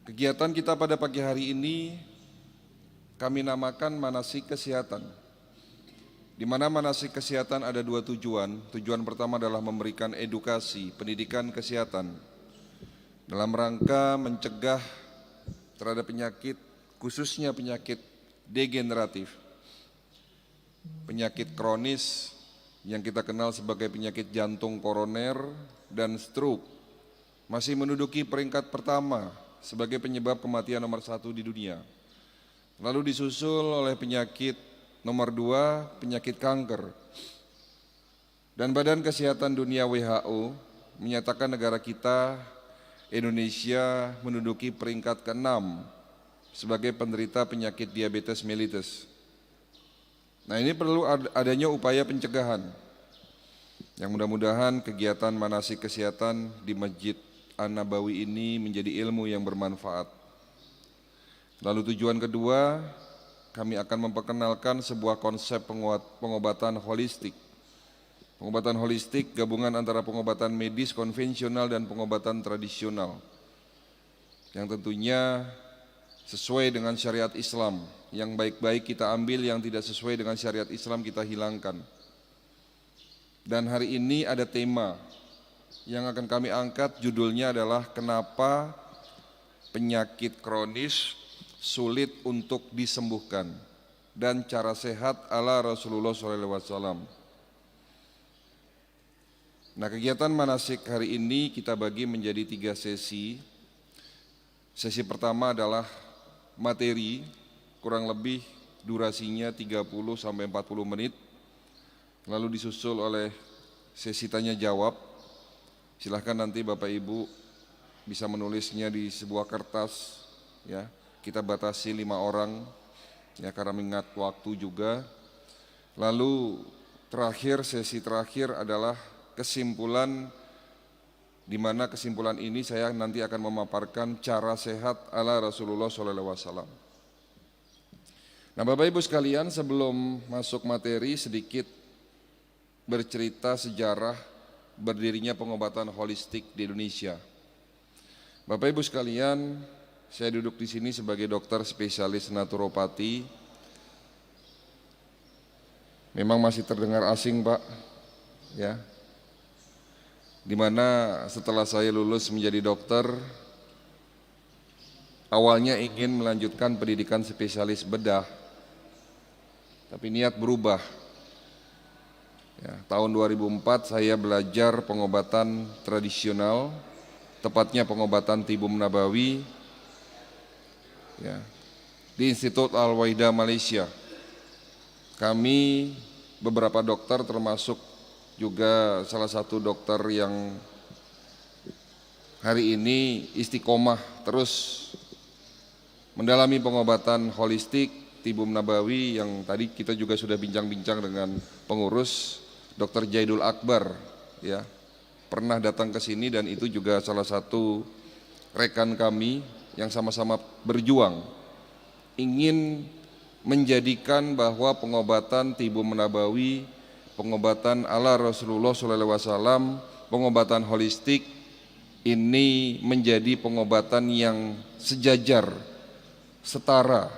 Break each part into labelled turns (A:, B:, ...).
A: Kegiatan kita pada pagi hari ini kami namakan manasik kesehatan. Di mana manasik kesehatan ada dua tujuan. Tujuan pertama adalah memberikan edukasi, pendidikan kesehatan dalam rangka mencegah terhadap penyakit, khususnya penyakit degeneratif, penyakit kronis yang kita kenal sebagai penyakit jantung koroner dan stroke masih menduduki peringkat pertama sebagai penyebab kematian nomor 1 di dunia. Lalu disusul oleh penyakit nomor 2, penyakit kanker. Dan Badan Kesehatan Dunia WHO menyatakan negara kita, Indonesia, menduduki peringkat ke-6 sebagai penderita penyakit diabetes mellitus. Nah, ini perlu adanya upaya pencegahan. Yang mudah-mudahan kegiatan manasik kesehatan di Masjid An-Nabawi ini menjadi ilmu yang bermanfaat. Lalu tujuan kedua, kami akan memperkenalkan sebuah konsep pengobatan holistik. Pengobatan holistik gabungan antara pengobatan medis konvensional dan pengobatan tradisional, yang tentunya sesuai dengan syariat Islam. Yang baik-baik kita ambil, yang tidak sesuai dengan syariat Islam kita hilangkan. Dan hari ini ada tema yang akan kami angkat, judulnya adalah kenapa penyakit kronis sulit untuk disembuhkan dan cara sehat ala Rasulullah SAW. Nah, kegiatan manasik hari ini kita bagi menjadi 3 sesi. Sesi pertama adalah materi, kurang lebih durasinya 30 sampai 40 menit. Lalu disusul oleh sesi tanya jawab. Silahkan nanti Bapak Ibu bisa menulisnya di sebuah kertas, ya. Kita batasi 5 orang, ya, karena mengingat waktu juga. Lalu sesi terakhir adalah kesimpulan, di mana kesimpulan ini saya nanti akan memaparkan cara sehat ala Rasulullah SAW. Nah, Bapak Ibu sekalian, sebelum masuk materi sedikit bercerita sejarah berdirinya pengobatan holistik di Indonesia. Bapak Ibu sekalian, saya duduk di sini sebagai dokter spesialis naturopati. Memang masih terdengar asing, Pak, ya. Dimana setelah saya lulus menjadi dokter, awalnya ingin melanjutkan pendidikan spesialis bedah, tapi niat berubah. Ya, tahun 2004 saya belajar pengobatan tradisional, tepatnya pengobatan tibum nabawi, ya, di Institut Al-Waida Malaysia. Kami beberapa dokter, termasuk juga salah satu dokter yang hari ini istiqomah terus mendalami pengobatan holistik tibum nabawi, yang tadi kita juga sudah bincang-bincang dengan pengurus Dr. Jaidul Akbar, ya, pernah datang ke sini, dan itu juga salah satu rekan kami yang sama-sama berjuang ingin menjadikan bahwa pengobatan tibum nabawi, pengobatan ala Rasulullah SAW, pengobatan holistik ini menjadi pengobatan yang sejajar, setara,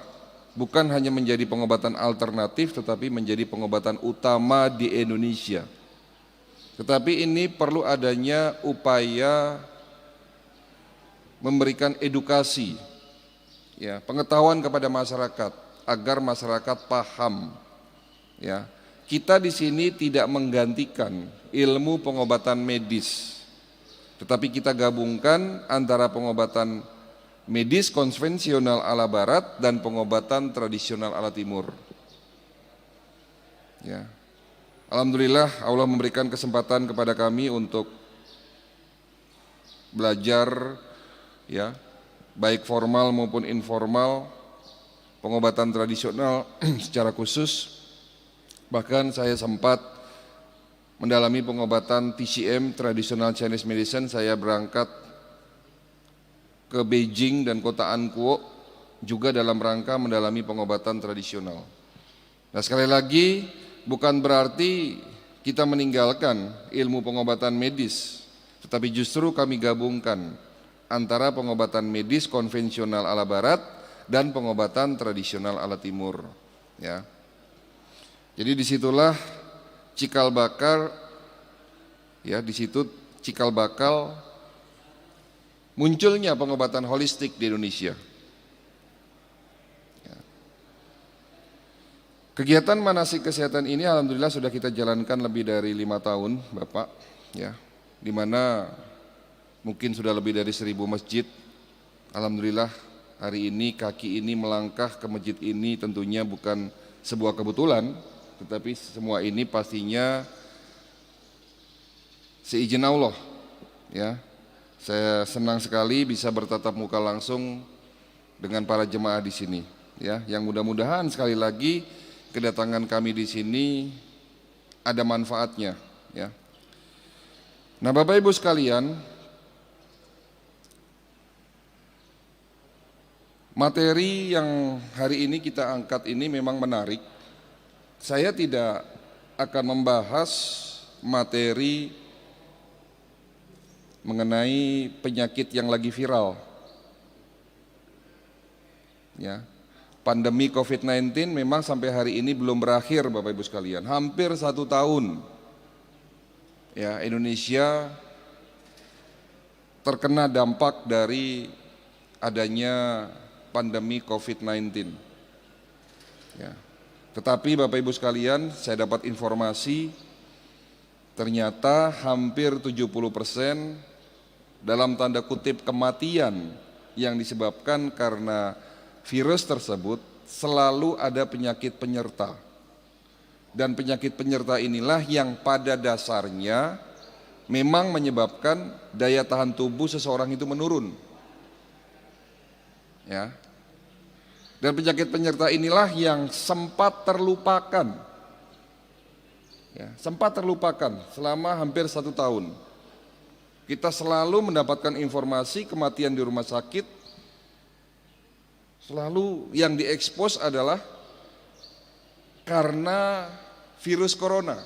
A: bukan hanya menjadi pengobatan alternatif tetapi menjadi pengobatan utama di Indonesia. Tetapi ini perlu adanya upaya memberikan edukasi, ya, pengetahuan kepada masyarakat agar masyarakat paham, ya. Kita di sini tidak menggantikan ilmu pengobatan medis, tetapi kita gabungkan antara pengobatan medis konvensional ala barat dan pengobatan tradisional ala timur. Ya. Alhamdulillah Allah memberikan kesempatan kepada kami untuk belajar, ya, baik formal maupun informal, pengobatan tradisional secara khusus. Bahkan saya sempat mendalami pengobatan TCM, Traditional Chinese Medicine. Saya berangkat ke Beijing dan kota Ankuo juga dalam rangka mendalami pengobatan tradisional. Nah, sekali lagi bukan berarti kita meninggalkan ilmu pengobatan medis, tetapi justru kami gabungkan antara pengobatan medis konvensional ala barat dan pengobatan tradisional ala timur. Ya. Jadi disitulah cikal bakal, ya di situ cikal bakal munculnya pengobatan holistik di Indonesia. Ya. Kegiatan manasik kesehatan ini alhamdulillah sudah kita jalankan lebih dari 5 tahun, Bapak, ya, di mana mungkin sudah lebih dari 1000 masjid. Alhamdulillah hari ini kaki ini melangkah ke masjid ini tentunya bukan sebuah kebetulan, tetapi semua ini pastinya seizin Allah. Ya, saya senang sekali bisa bertatap muka langsung dengan para jemaah di sini. Ya, yang mudah-mudahan sekali lagi kedatangan kami di sini ada manfaatnya. Ya. Nah, Bapak Ibu sekalian, materi yang hari ini kita angkat ini memang menarik. Saya tidak akan membahas materi mengenai penyakit yang lagi viral. Ya. Pandemi COVID-19 memang sampai hari ini belum berakhir, Bapak Ibu sekalian. Hampir 1 tahun. Ya, Indonesia terkena dampak dari adanya pandemi COVID-19. Ya. Tetapi Bapak Ibu sekalian, saya dapat informasi ternyata hampir 70% dalam tanda kutip kematian yang disebabkan karena virus tersebut selalu ada penyakit penyerta. Dan penyakit penyerta inilah yang pada dasarnya memang menyebabkan daya tahan tubuh seseorang itu menurun. Ya. Dan penyakit penyerta inilah yang sempat terlupakan. Ya, sempat terlupakan selama hampir 1 tahun. Kita selalu mendapatkan informasi kematian di rumah sakit, selalu yang diekspos adalah karena virus corona.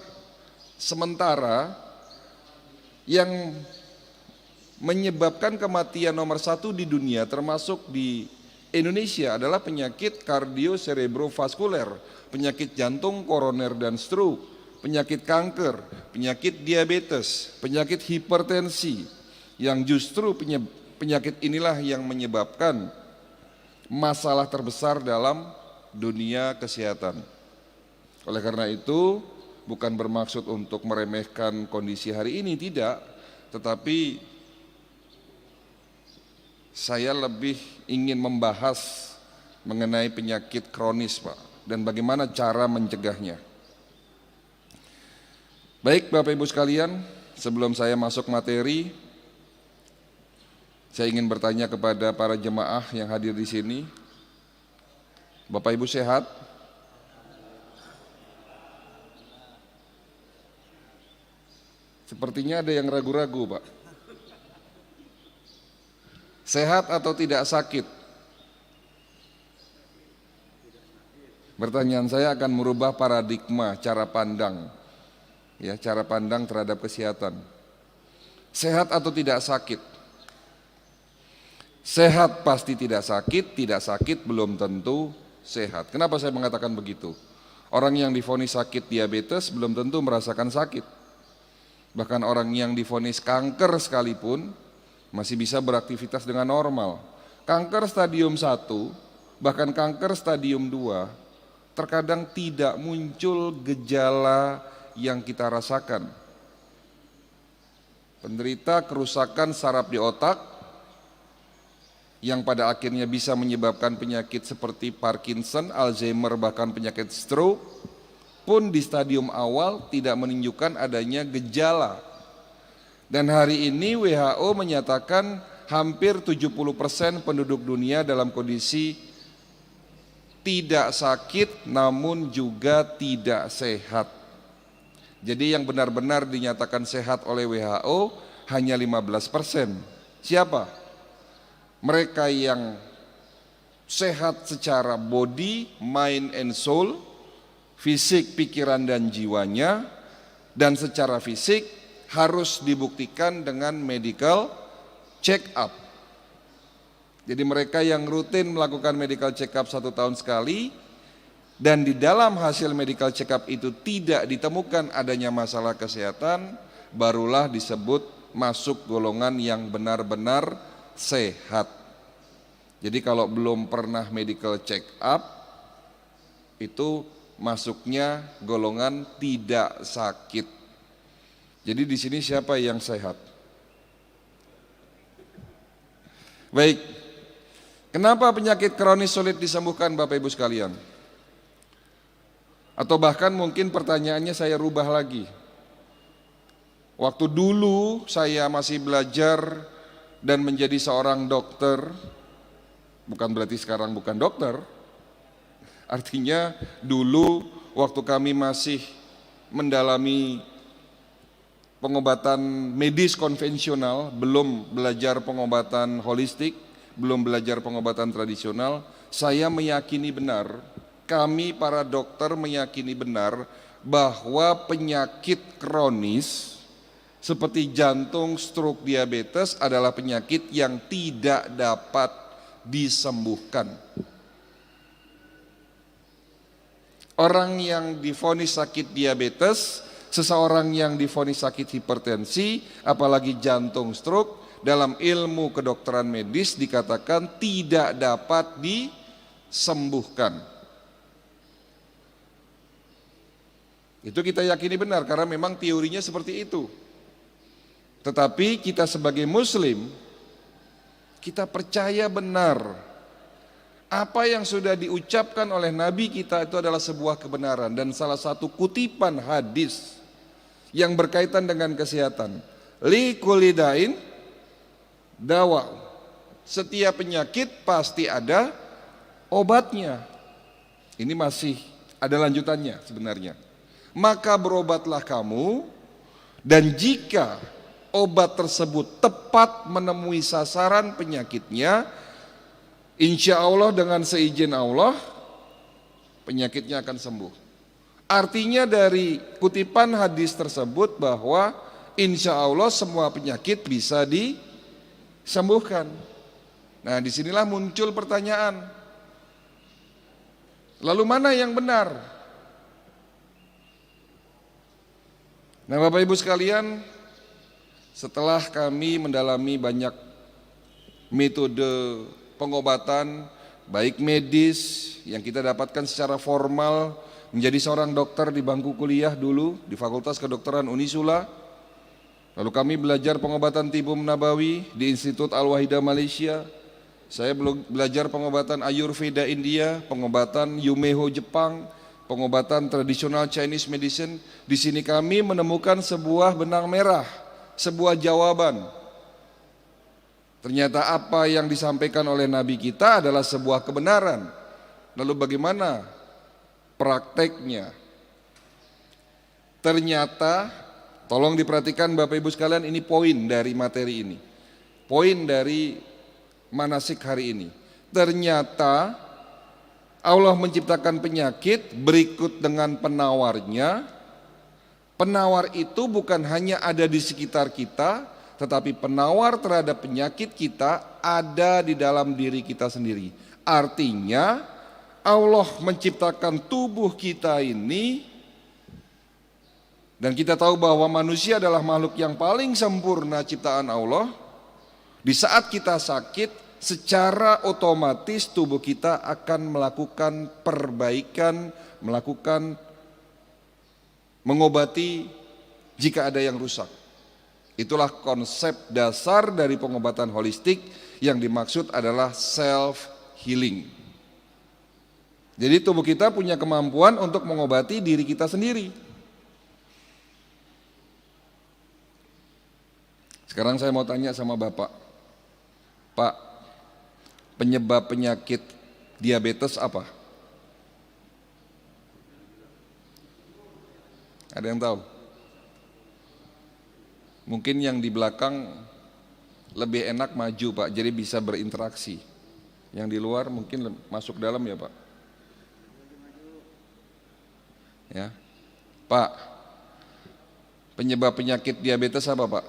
A: Sementara yang menyebabkan kematian nomor 1 di dunia termasuk di Indonesia adalah penyakit kardioserebrovaskuler, penyakit jantung, koroner dan stroke, penyakit kanker, penyakit diabetes, penyakit hipertensi, yang justru penyakit inilah yang menyebabkan masalah terbesar dalam dunia kesehatan. Oleh karena itu, bukan bermaksud untuk meremehkan kondisi hari ini, tidak, tetapi saya lebih ingin membahas mengenai penyakit kronis, Pak, dan bagaimana cara mencegahnya. Baik Bapak Ibu sekalian, sebelum saya masuk materi, saya ingin bertanya kepada para jemaah yang hadir di sini. Bapak Ibu sehat? Sepertinya ada yang ragu-ragu, Pak. Sehat atau tidak sakit? Pertanyaan saya akan merubah paradigma cara pandang, ya, cara pandang terhadap kesehatan. Sehat atau tidak sakit? Sehat pasti tidak sakit belum tentu sehat. Kenapa saya mengatakan begitu? Orang yang divonis sakit diabetes belum tentu merasakan sakit. Bahkan orang yang divonis kanker sekalipun masih bisa beraktivitas dengan normal. Kanker stadium 1, bahkan kanker stadium 2, terkadang tidak muncul gejala yang kita rasakan. Penderita kerusakan saraf di otak yang pada akhirnya bisa menyebabkan penyakit seperti Parkinson, Alzheimer, bahkan penyakit stroke pun di stadium awal tidak menunjukkan adanya gejala. Dan hari ini WHO menyatakan hampir 70% penduduk dunia dalam kondisi tidak sakit namun juga tidak sehat. Jadi yang benar-benar dinyatakan sehat oleh WHO hanya 15%. Siapa? Mereka yang sehat secara body, mind and soul, fisik, pikiran dan jiwanya, dan secara fisik harus dibuktikan dengan medical check up. Jadi mereka yang rutin melakukan medical check up 1 tahun sekali dan di dalam hasil medical check up itu tidak ditemukan adanya masalah kesehatan, barulah disebut masuk golongan yang benar-benar sehat. Jadi kalau belum pernah medical check up itu masuknya golongan tidak sakit. Jadi di sini siapa yang sehat? Baik. Kenapa penyakit kronis sulit disembuhkan Bapak Ibu sekalian? Atau bahkan mungkin pertanyaannya saya rubah lagi. Waktu dulu saya masih belajar dan menjadi seorang dokter, bukan berarti sekarang bukan dokter. Artinya dulu waktu kami masih mendalami pengobatan medis konvensional, belum belajar pengobatan holistik, belum belajar pengobatan tradisional, saya meyakini benar, kami para dokter meyakini benar bahwa penyakit kronis seperti jantung, stroke, diabetes adalah penyakit yang tidak dapat disembuhkan. Orang yang divonis sakit diabetes, seseorang yang divonis sakit hipertensi, apalagi jantung, stroke, dalam ilmu kedokteran medis dikatakan tidak dapat disembuhkan. Itu kita yakini benar karena memang teorinya seperti itu. Tetapi kita sebagai muslim, kita percaya benar apa yang sudah diucapkan oleh Nabi kita itu adalah sebuah kebenaran. Dan salah satu kutipan hadis yang berkaitan dengan kesehatan, li kulidain dawa, setiap penyakit pasti ada obatnya. Ini masih ada lanjutannya sebenarnya. Maka berobatlah kamu, dan jika obat tersebut tepat menemui sasaran penyakitnya, insya Allah dengan seizin Allah penyakitnya akan sembuh. Artinya dari kutipan hadis tersebut bahwa insya Allah semua penyakit bisa disembuhkan. Nah, disinilah muncul pertanyaan. Lalu mana yang benar? Nah, Bapak Ibu sekalian, setelah kami mendalami banyak metode pengobatan, baik medis yang kita dapatkan secara formal, menjadi seorang dokter di bangku kuliah dulu di Fakultas Kedokteran Unisula. Lalu kami belajar pengobatan tibum nabawi di Institut Al-Wahidah Malaysia. Saya belajar pengobatan Ayurveda India, pengobatan Yumeho Jepang, pengobatan tradisional Chinese medicine. Di sini kami menemukan sebuah benang merah, sebuah jawaban. Ternyata apa yang disampaikan oleh Nabi kita adalah sebuah kebenaran. Lalu bagaimana prakteknya? Ternyata, tolong diperhatikan Bapak Ibu sekalian, ini poin dari materi ini. Poin dari manasik hari ini. Ternyata Allah menciptakan penyakit berikut dengan penawarnya. Penawar itu bukan hanya ada di sekitar kita, tetapi penawar terhadap penyakit kita ada di dalam diri kita sendiri. Artinya Allah menciptakan tubuh kita ini, dan kita tahu bahwa manusia adalah makhluk yang paling sempurna ciptaan Allah. Di saat kita sakit, secara otomatis tubuh kita akan melakukan perbaikan, mengobati jika ada yang rusak. Itulah konsep dasar dari pengobatan holistik, yang dimaksud adalah self healing. Jadi tubuh kita punya kemampuan untuk mengobati diri kita sendiri. Sekarang saya mau tanya sama Bapak. Pak, penyebab penyakit diabetes apa? Ada yang tahu? Mungkin yang di belakang lebih enak maju Pak, jadi bisa berinteraksi. Yang di luar mungkin masuk dalam ya Pak. Ya, Pak, penyebab penyakit diabetes apa Pak?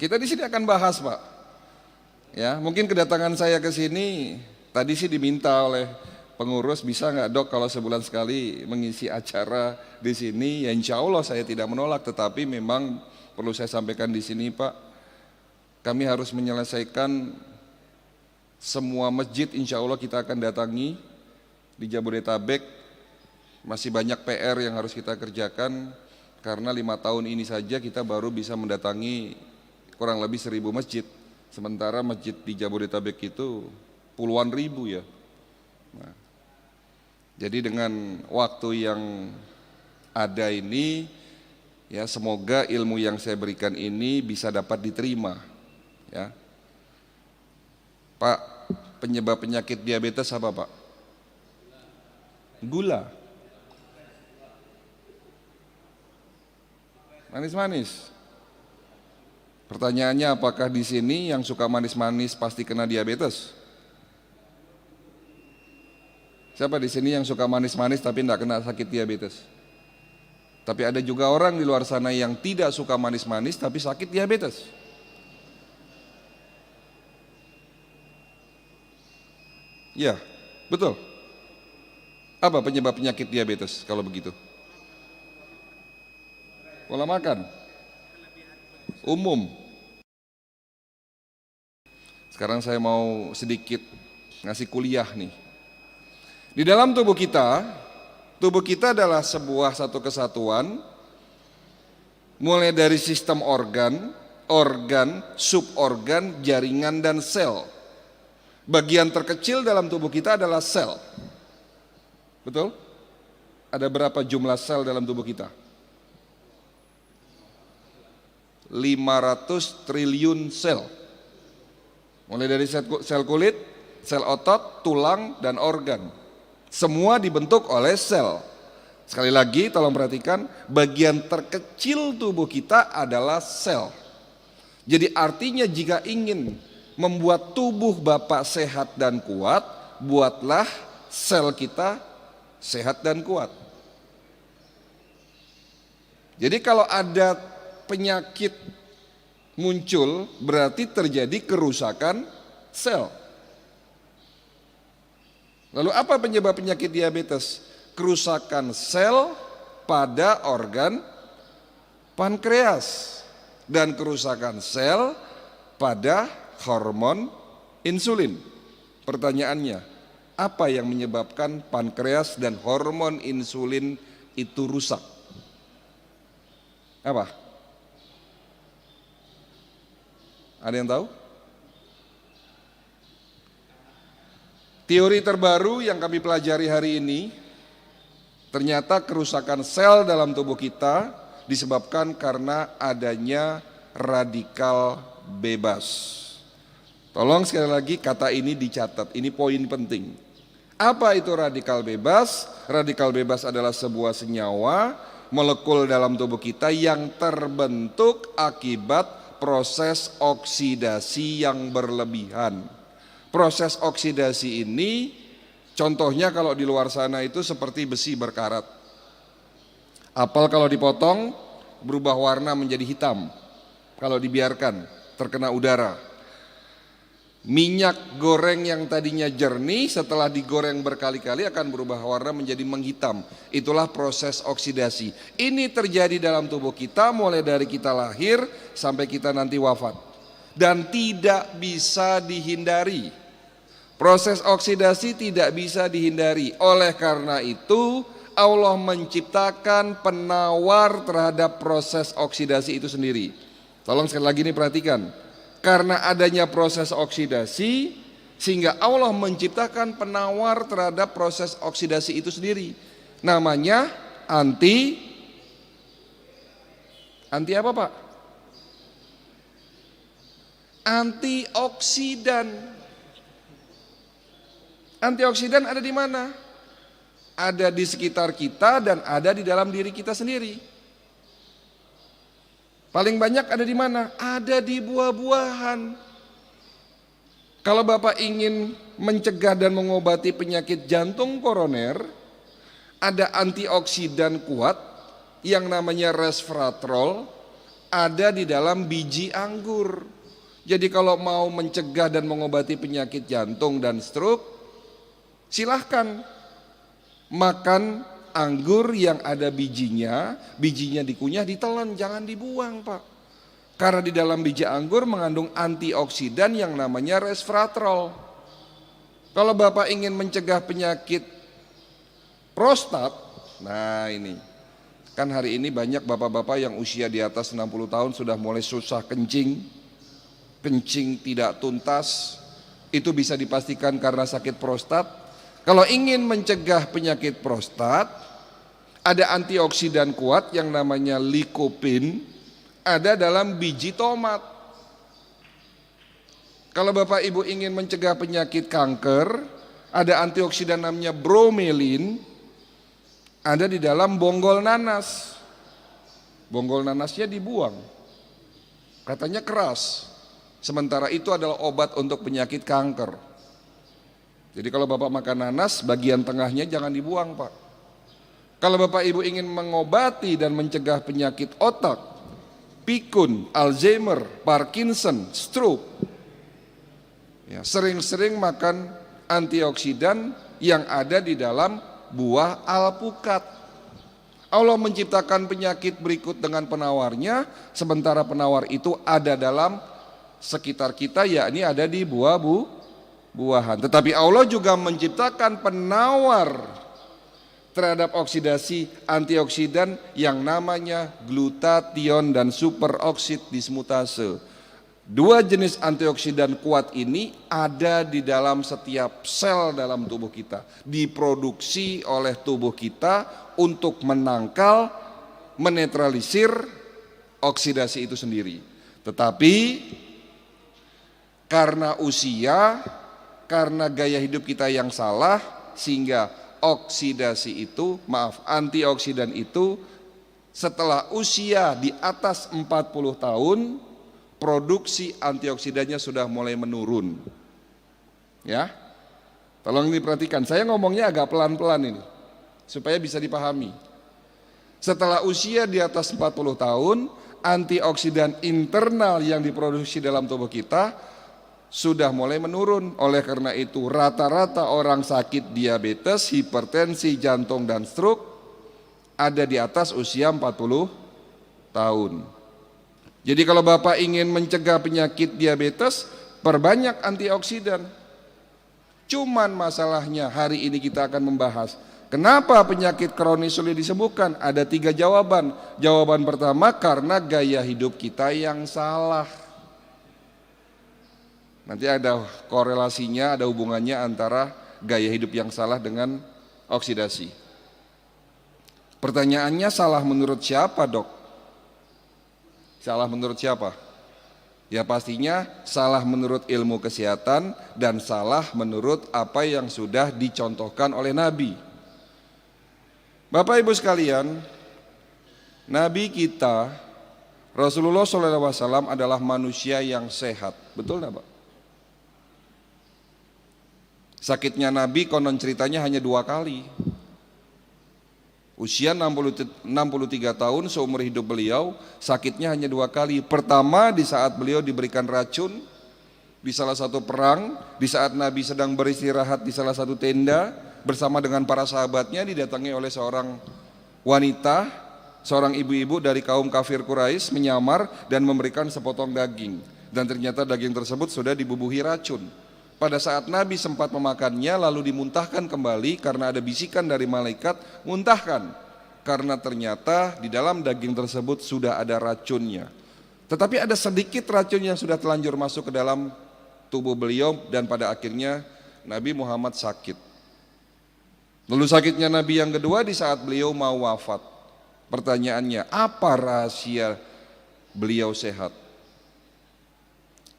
A: Kita di sini akan bahas Pak. Ya, mungkin kedatangan saya ke sini tadi sih diminta oleh pengurus, bisa nggak dok kalau sebulan sekali mengisi acara di sini? Ya insya Allah saya tidak menolak, tetapi memang perlu saya sampaikan di sini Pak, kami harus menyelesaikan semua masjid, insya Allah kita akan datangi di Jabodetabek. Masih banyak PR yang harus kita kerjakan, karena 5 tahun ini saja kita baru bisa mendatangi kurang lebih 1000 masjid. Sementara masjid di Jabodetabek itu puluhan ribu ya. Nah, jadi dengan waktu yang ada ini, ya semoga ilmu yang saya berikan ini bisa dapat diterima. Ya, Pak, penyebab penyakit diabetes apa Pak? Gula. Manis-manis. Pertanyaannya, apakah di sini yang suka manis-manis pasti kena diabetes? Siapa di sini yang suka manis-manis tapi tidak kena sakit diabetes? Tapi ada juga orang di luar sana yang tidak suka manis-manis tapi sakit diabetes. Ya, betul. Apa penyebab penyakit diabetes kalau begitu? Pola makan umum. Sekarang saya mau sedikit ngasih kuliah nih. Di dalam tubuh kita adalah satu kesatuan, mulai dari sistem organ, suborgan, jaringan, dan sel. Bagian terkecil dalam tubuh kita adalah sel. Betul? Ada berapa jumlah sel dalam tubuh kita? 500 triliun sel. Mulai dari sel kulit, sel otot, tulang, dan organ. Semua dibentuk oleh sel. Sekali lagi tolong perhatikan, bagian terkecil tubuh kita adalah sel. Jadi artinya jika ingin membuat tubuh Bapak sehat dan kuat, buatlah sel kita sehat dan kuat. Jadi kalau ada penyakit muncul, berarti terjadi kerusakan sel. Lalu apa penyebab penyakit diabetes? Kerusakan sel pada organ pankreas dan kerusakan sel pada hormon insulin. Pertanyaannya, apa yang menyebabkan pankreas dan hormon insulin itu rusak? Apa? Ada yang tahu? Teori terbaru yang kami pelajari hari ini, ternyata kerusakan sel dalam tubuh kita disebabkan karena adanya radikal bebas. Tolong sekali lagi kata ini dicatat, ini poin penting. Apa itu radikal bebas? Radikal bebas adalah sebuah senyawa molekul dalam tubuh kita yang terbentuk akibat proses oksidasi yang berlebihan. Proses oksidasi ini contohnya kalau di luar sana itu seperti besi berkarat. Apel kalau dipotong berubah warna menjadi hitam kalau dibiarkan terkena udara. Minyak goreng yang tadinya jernih setelah digoreng berkali-kali akan berubah warna menjadi menghitam. Itulah proses oksidasi. Ini terjadi dalam tubuh kita mulai dari kita lahir sampai kita nanti wafat. Dan tidak bisa dihindari. Proses oksidasi tidak bisa dihindari. Oleh karena itu Allah menciptakan penawar terhadap proses oksidasi itu sendiri. Tolong sekali lagi nih perhatikan. Karena adanya proses oksidasi, sehingga Allah menciptakan penawar terhadap proses oksidasi itu sendiri. Namanya anti apa Pak? Antioksidan. Antioksidan ada di mana? Ada di sekitar kita dan ada di dalam diri kita sendiri. Paling banyak ada di mana? Ada di buah-buahan. Kalau Bapak ingin mencegah dan mengobati penyakit jantung koroner, ada antioksidan kuat yang namanya resveratrol, ada di dalam biji anggur. Jadi kalau mau mencegah dan mengobati penyakit jantung dan stroke, silahkan makan anggur yang ada bijinya dikunyah, ditelan, jangan dibuang Pak. Karena di dalam biji anggur mengandung antioksidan yang namanya resveratrol. Kalau Bapak ingin mencegah penyakit prostat, nah ini, kan hari ini banyak bapak-bapak yang usia di atas 60 tahun sudah mulai susah kencing tidak tuntas, itu bisa dipastikan karena sakit prostat. Kalau ingin mencegah penyakit prostat, ada antioksidan kuat yang namanya lycopene, ada dalam biji tomat. Kalau Bapak Ibu ingin mencegah penyakit kanker, ada antioksidan namanya bromelin, ada di dalam bonggol nanas. Bonggol nanasnya dibuang, katanya keras. Sementara itu adalah obat untuk penyakit kanker. Jadi kalau Bapak makan nanas, bagian tengahnya jangan dibuang Pak. Kalau Bapak Ibu ingin mengobati dan mencegah penyakit otak, pikun, Alzheimer, Parkinson, stroke, ya, sering-sering makan antioksidan yang ada di dalam buah alpukat. Allah menciptakan penyakit berikut dengan penawarnya, sementara penawar itu ada dalam sekitar kita, yakni ada di buah-buahan. Tetapi Allah juga menciptakan penawar terhadap oksidasi antioksidan yang namanya glutathione dan superoksid dismutase. Dua jenis antioksidan kuat ini ada di dalam setiap sel dalam tubuh kita, diproduksi oleh tubuh kita untuk menangkal, menetralisir oksidasi itu sendiri. Tetapi karena usia, karena gaya hidup kita yang salah, sehingga antioksidan itu setelah usia di atas 40 tahun, produksi antioksidannya sudah mulai menurun. Ya, tolong diperhatikan, saya ngomongnya agak pelan-pelan ini, supaya bisa dipahami. Setelah usia di atas 40 tahun, antioksidan internal yang diproduksi dalam tubuh kita sudah mulai menurun. Oleh karena itu rata-rata orang sakit diabetes, hipertensi, jantung dan stroke ada di atas usia 40 tahun. Jadi kalau Bapak ingin mencegah penyakit diabetes, perbanyak antioksidan. Cuman masalahnya hari ini kita akan membahas kenapa penyakit kronis sulit disembuhkan. Ada 3 jawaban. Jawaban pertama, karena gaya hidup kita yang salah. Nanti ada korelasinya, ada hubungannya antara gaya hidup yang salah dengan oksidasi. Pertanyaannya, salah menurut siapa Dok? Salah menurut siapa? Ya pastinya salah menurut ilmu kesehatan dan salah menurut apa yang sudah dicontohkan oleh Nabi. Bapak Ibu sekalian, Nabi kita Rasulullah SAW adalah manusia yang sehat. Betul enggak Pak? Sakitnya Nabi konon ceritanya hanya 2 kali. Usia 63 tahun, seumur hidup beliau, sakitnya hanya 2 kali. Pertama di saat beliau diberikan racun di salah satu perang, di saat Nabi sedang beristirahat di salah satu tenda bersama dengan para sahabatnya, didatangi oleh seorang wanita, seorang ibu-ibu dari kaum kafir Quraisy menyamar dan memberikan sepotong daging. Dan ternyata daging tersebut sudah dibubuhi racun. Pada saat Nabi sempat memakannya lalu dimuntahkan kembali karena ada bisikan dari malaikat, muntahkan. Karena ternyata di dalam daging tersebut sudah ada racunnya. Tetapi ada sedikit racun yang sudah telanjur masuk ke dalam tubuh beliau dan pada akhirnya Nabi Muhammad sakit. Lalu sakitnya Nabi yang kedua di saat beliau mau wafat. Pertanyaannya, apa rahasia beliau sehat?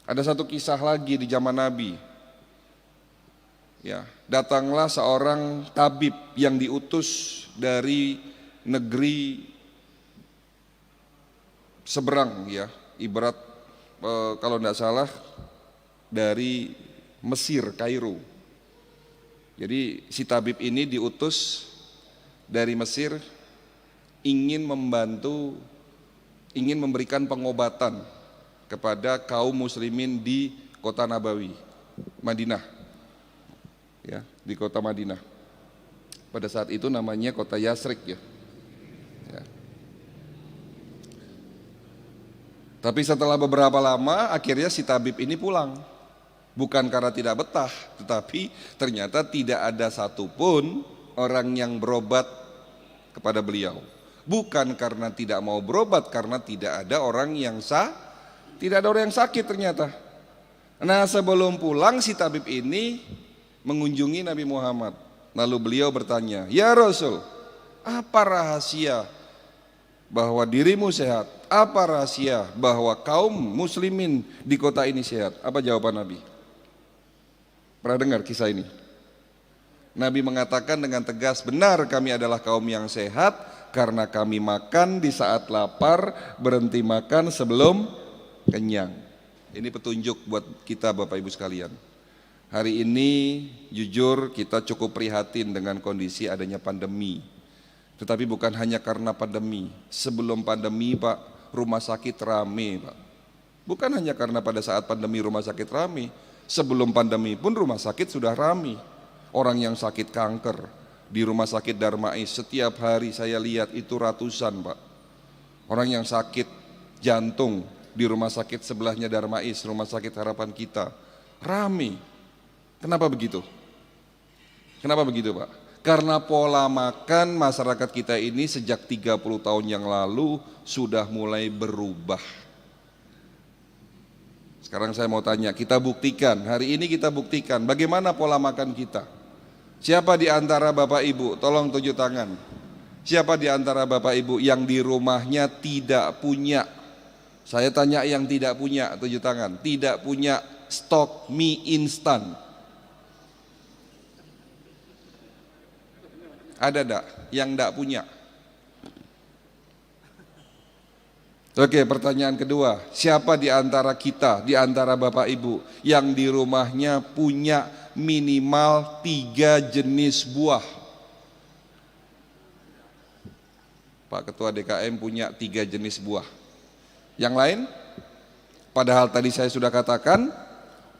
A: Ada satu kisah lagi di zaman Nabi. Ya, datanglah seorang tabib yang diutus dari negeri seberang, ya, ibarat kalau tidak salah dari Mesir, Kairo. Jadi si tabib ini diutus dari Mesir ingin membantu, ingin memberikan pengobatan kepada kaum muslimin di kota Nabawi, Madinah, ya, di kota Madinah. Pada saat itu namanya kota Yasrib, ya. Ya. Tapi setelah beberapa lama, akhirnya si tabib ini pulang. Bukan karena tidak betah, tetapi ternyata tidak ada satupun orang yang berobat kepada beliau. Bukan karena tidak mau berobat, karena tidak ada orang yang tidak ada orang yang sakit ternyata. Nah, sebelum pulang si tabib ini mengunjungi Nabi Muhammad. Lalu beliau bertanya, "Ya Rasul, apa rahasia bahwa dirimu sehat? Apa rahasia bahwa kaum muslimin di kota ini sehat?" Apa jawaban Nabi? Pernah dengar kisah ini? Nabi mengatakan dengan tegas, "Benar, kami adalah kaum yang sehat karena kami makan di saat lapar, berhenti makan sebelum kenyang." Ini petunjuk buat kita Bapak Ibu sekalian. Hari ini jujur kita cukup prihatin dengan kondisi adanya pandemi. Tetapi bukan hanya karena pandemi. Sebelum pandemi Pak, rumah sakit rame Pak. Bukan hanya karena pada saat pandemi rumah sakit rame. Sebelum pandemi pun rumah sakit sudah rame. Orang yang sakit kanker di rumah sakit Darmais setiap hari saya lihat itu ratusan Pak. Orang yang sakit jantung di rumah sakit sebelahnya Darmais, rumah sakit Harapan Kita, rame. Kenapa begitu? Kenapa begitu Pak? Karena pola makan masyarakat kita ini sejak 30 tahun yang lalu sudah mulai berubah. Sekarang saya mau tanya, kita buktikan, hari ini kita buktikan bagaimana pola makan kita. Siapa di antara Bapak Ibu, tolong tunjuk tangan. Siapa di antara Bapak Ibu yang di rumahnya tidak punya, saya tanya yang tidak punya, tunjuk tangan, tidak punya stok mie instan? Ada enggak yang enggak punya? Oke, pertanyaan kedua, siapa di antara kita, di antara Bapak Ibu yang di rumahnya punya minimal 3 jenis buah? Pak Ketua DKM punya 3 jenis buah. Yang lain? Padahal tadi saya sudah katakan,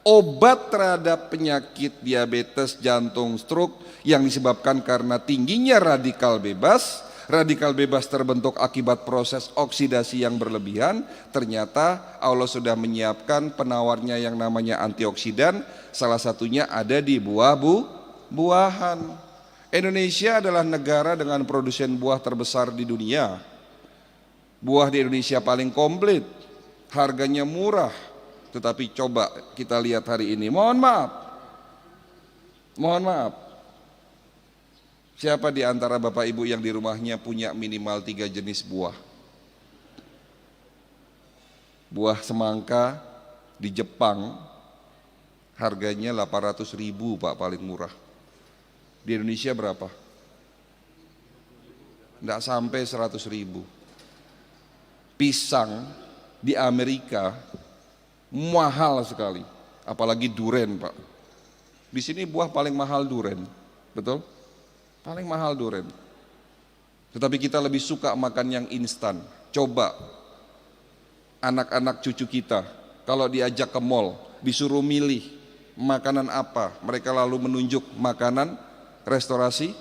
A: obat terhadap penyakit diabetes, jantung, stroke yang disebabkan karena tingginya radikal bebas. Radikal bebas terbentuk akibat proses oksidasi yang berlebihan. Ternyata Allah sudah menyiapkan penawarnya yang namanya antioksidan. Salah satunya ada di buah-buahan. Indonesia adalah negara dengan produsen buah terbesar di dunia. Buah di Indonesia paling komplit, harganya murah. Tetapi coba kita lihat hari ini, mohon maaf, siapa di antara Bapak Ibu yang di rumahnya punya minimal 3 jenis buah? Buah semangka di Jepang harganya 800.000 Pak, paling murah. Di Indonesia berapa? Enggak sampai 100.000. Pisang di Amerika mahal sekali, apalagi duren Pak. Di sini buah paling mahal duren, betul? Paling mahal duren. Tetapi kita lebih suka makan yang instan. Coba anak-anak cucu kita kalau diajak ke mall disuruh milih makanan apa, mereka lalu menunjuk makanan restorasi.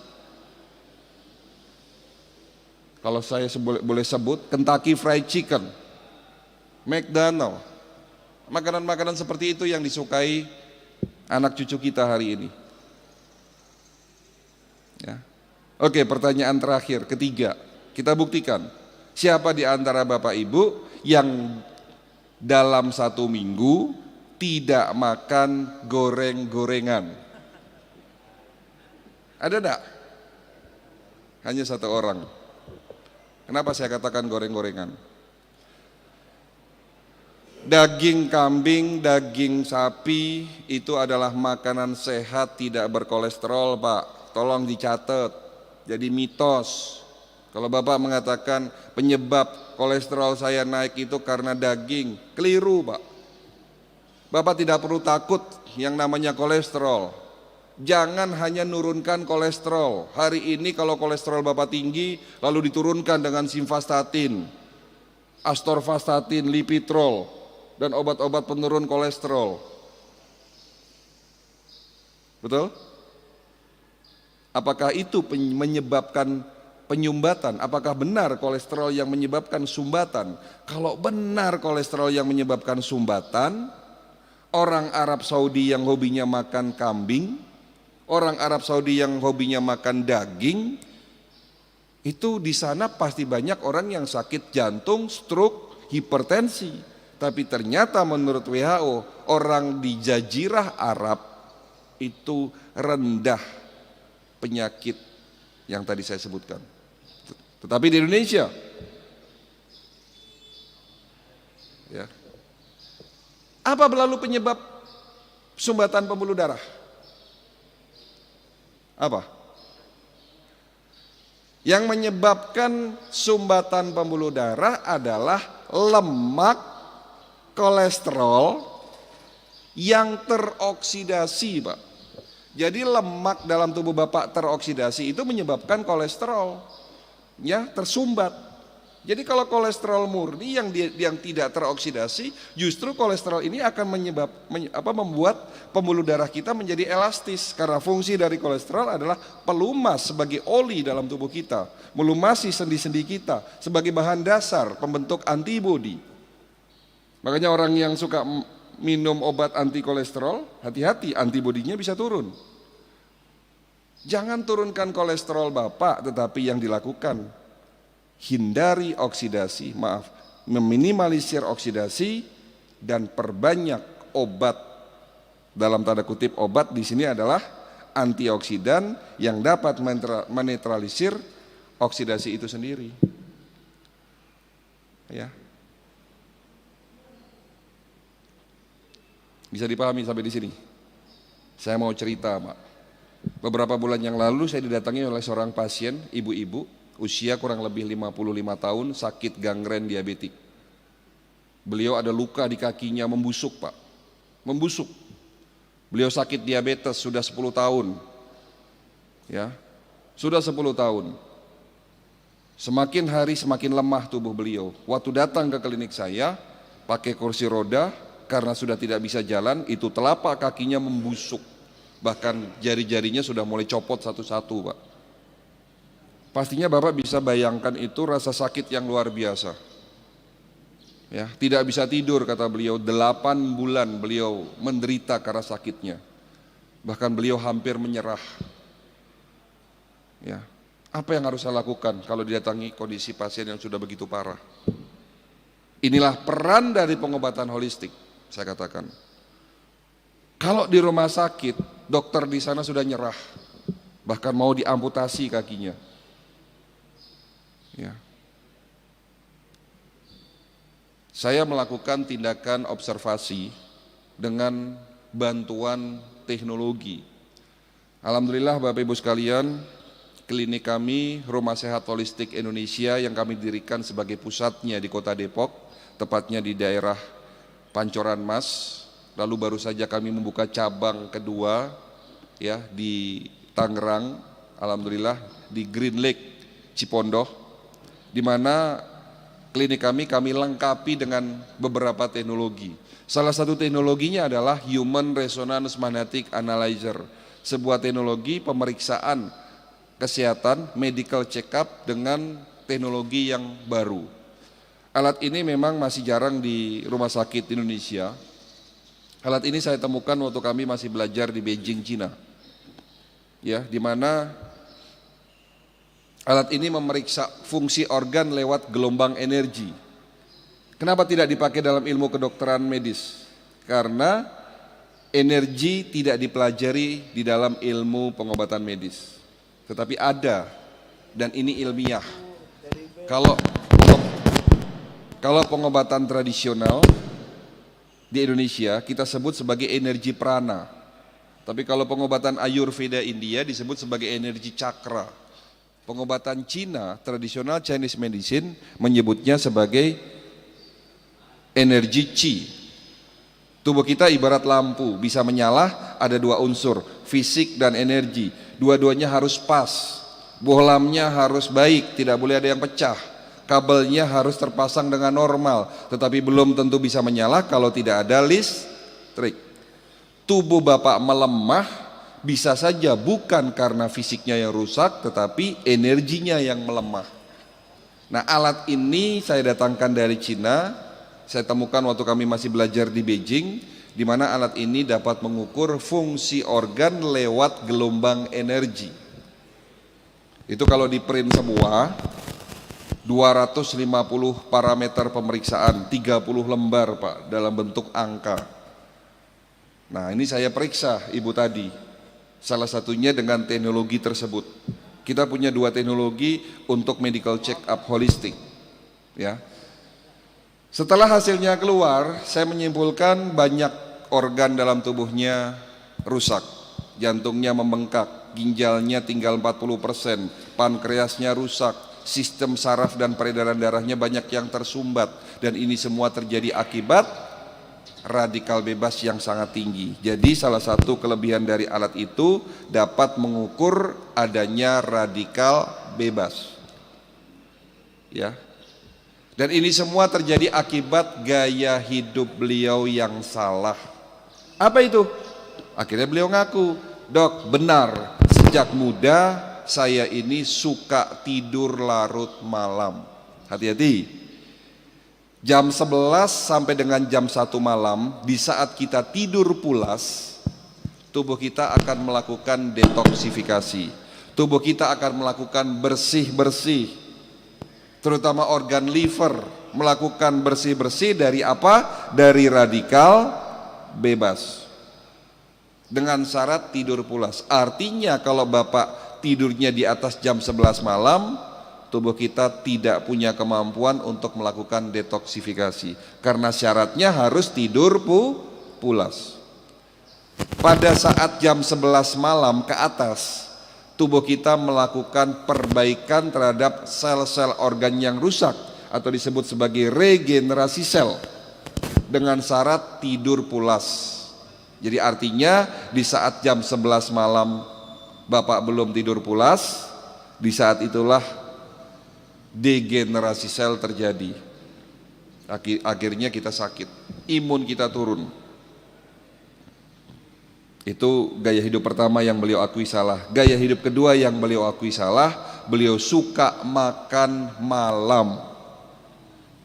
A: Kalau saya boleh sebut, Kentucky Fried Chicken, McDonald. Makanan-makanan seperti itu yang disukai anak cucu kita hari ini. Ya. Oke, pertanyaan terakhir, ketiga, kita buktikan siapa di antara Bapak Ibu yang dalam 1 minggu tidak makan goreng-gorengan? Ada enggak? Hanya 1 orang. Kenapa saya katakan goreng-gorengan? Daging kambing, daging sapi itu adalah makanan sehat, tidak berkolesterol Pak. Tolong dicatat, jadi mitos. Kalau Bapak mengatakan penyebab kolesterol saya naik itu karena daging, keliru Pak. Bapak tidak perlu takut yang namanya kolesterol. Jangan hanya nurunkan kolesterol. Hari ini kalau kolesterol Bapak tinggi, lalu diturunkan dengan simvastatin, astorvastatin, lipitrol. dan obat-obat penurun kolesterol. Betul? Apakah itu menyebabkan penyumbatan? Apakah benar kolesterol yang menyebabkan sumbatan? Kalau benar kolesterol yang menyebabkan sumbatan, orang Arab Saudi yang hobinya makan kambing, orang Arab Saudi yang hobinya makan daging, itu di sana pasti banyak orang yang sakit jantung, stroke, hipertensi. Tapi ternyata menurut WHO, orang di Jazirah Arab itu rendah penyakit yang tadi saya sebutkan. Tetapi di Indonesia, ya, apa lalu penyebab sumbatan pembuluh darah? Apa? Yang menyebabkan sumbatan pembuluh darah adalah lemak, kolesterol yang teroksidasi, Pak. Jadi lemak dalam tubuh Bapak teroksidasi itu menyebabkan kolesterol ya tersumbat. Jadi kalau kolesterol murni yang tidak teroksidasi, justru kolesterol ini akan membuat pembuluh darah kita menjadi elastis, karena fungsi dari kolesterol adalah pelumas sebagai oli dalam tubuh kita, melumasi sendi-sendi kita sebagai bahan dasar pembentuk antibodi. Makanya orang yang suka minum obat anti kolesterol, hati-hati, antibodinya bisa turun. Jangan turunkan kolesterol Bapak, tetapi yang dilakukan hindari oksidasi, meminimalisir oksidasi dan perbanyak obat. Dalam tanda kutip obat di sini adalah antioksidan yang dapat menetralisir oksidasi itu sendiri. Ya. Bisa dipahami sampai di sini? Saya mau cerita, Pak. Beberapa bulan yang lalu saya didatangi oleh seorang pasien, ibu-ibu, usia kurang lebih 55 tahun, sakit gangren diabetik. Beliau ada luka di kakinya membusuk, Pak. Membusuk. Beliau sakit diabetes sudah 10 tahun. Ya. Sudah 10 tahun. Semakin hari semakin lemah tubuh beliau. Waktu datang ke klinik saya, pakai kursi roda, karena sudah tidak bisa jalan, itu telapak kakinya membusuk. Bahkan jari-jarinya sudah mulai copot satu-satu, Pak. Pastinya Bapak bisa bayangkan itu rasa sakit yang luar biasa. Ya, tidak bisa tidur kata beliau, 8 bulan beliau menderita karena sakitnya. Bahkan beliau hampir menyerah. Ya, apa yang harus saya lakukan kalau didatangi kondisi pasien yang sudah begitu parah? Inilah peran dari pengobatan holistik. Saya katakan, kalau di rumah sakit, dokter di sana sudah nyerah, bahkan mau diamputasi kakinya. Ya. Saya melakukan tindakan observasi dengan bantuan teknologi. Alhamdulillah Bapak Ibu sekalian, klinik kami, Rumah Sehat Holistik Indonesia yang kami dirikan sebagai pusatnya di Kota Depok, tepatnya di daerah Pancoran Mas. Lalu baru saja kami membuka cabang kedua ya di Tangerang, alhamdulillah di Green Lake Cipondoh, di mana klinik kami lengkapi dengan beberapa teknologi. Salah satu teknologinya adalah Human Resonance Magnetic Analyzer, sebuah teknologi pemeriksaan kesehatan medical check up dengan teknologi yang baru. Alat ini memang masih jarang di rumah sakit Indonesia. Alat ini saya temukan waktu kami masih belajar di Beijing, Cina. Ya, di mana alat ini memeriksa fungsi organ lewat gelombang energi. Kenapa tidak dipakai dalam ilmu kedokteran medis? Karena energi tidak dipelajari di dalam ilmu pengobatan medis. Tetapi ada, dan ini ilmiah. Kalau pengobatan tradisional di Indonesia kita sebut sebagai energi prana. Tapi kalau pengobatan Ayurveda India disebut sebagai energi cakra. Pengobatan Cina, tradisional Chinese medicine menyebutnya sebagai energi Qi. Tubuh kita ibarat lampu, bisa menyala, ada 2 unsur, fisik dan energi. Dua-duanya harus pas, bohlamnya harus baik, tidak boleh ada yang pecah. Kabelnya harus terpasang dengan normal, tetapi belum tentu bisa menyala kalau tidak ada listrik. Tubuh Bapak melemah bisa saja bukan karena fisiknya yang rusak, tetapi energinya yang melemah. Nah, alat ini saya datangkan dari Cina, saya temukan waktu kami masih belajar di Beijing, di mana alat ini dapat mengukur fungsi organ lewat gelombang energi. Itu kalau di print semua, 250 parameter pemeriksaan, 30 lembar Pak, dalam bentuk angka. Nah, ini saya periksa Ibu tadi, salah satunya dengan teknologi tersebut. Kita punya 2 teknologi untuk medical check up holistik, ya. Setelah hasilnya keluar, saya menyimpulkan banyak organ dalam tubuhnya rusak. Jantungnya membengkak, ginjalnya tinggal 40%, pankreasnya rusak, sistem saraf dan peredaran darahnya banyak yang tersumbat. Dan ini semua terjadi akibat radikal bebas yang sangat tinggi. Jadi salah satu kelebihan dari alat itu dapat mengukur adanya radikal bebas. Ya. Dan ini semua terjadi akibat gaya hidup beliau yang salah. Apa itu? Akhirnya beliau ngaku, "Dok, benar, sejak muda saya ini suka tidur larut malam." Hati-hati. Jam 11 sampai dengan jam 1 malam, di saat kita tidur pulas, tubuh kita akan melakukan detoksifikasi. Tubuh kita akan melakukan bersih-bersih, terutama organ liver, melakukan bersih-bersih dari apa? Dari radikal bebas. Dengan syarat tidur pulas. Artinya kalau Bapak tidurnya di atas jam 11 malam, tubuh kita tidak punya kemampuan untuk melakukan detoksifikasi. Karena syaratnya harus tidur pulas. Pada saat jam 11 malam ke atas, tubuh kita melakukan perbaikan terhadap sel-sel organ yang rusak atau disebut sebagai regenerasi sel dengan syarat tidur pulas. Jadi artinya di saat jam 11 malam Bapak belum tidur pulas, di saat itulah degenerasi sel terjadi. Akhirnya kita sakit, imun kita turun. Itu gaya hidup pertama yang beliau akui salah. Gaya hidup kedua yang beliau akui salah, beliau suka makan malam.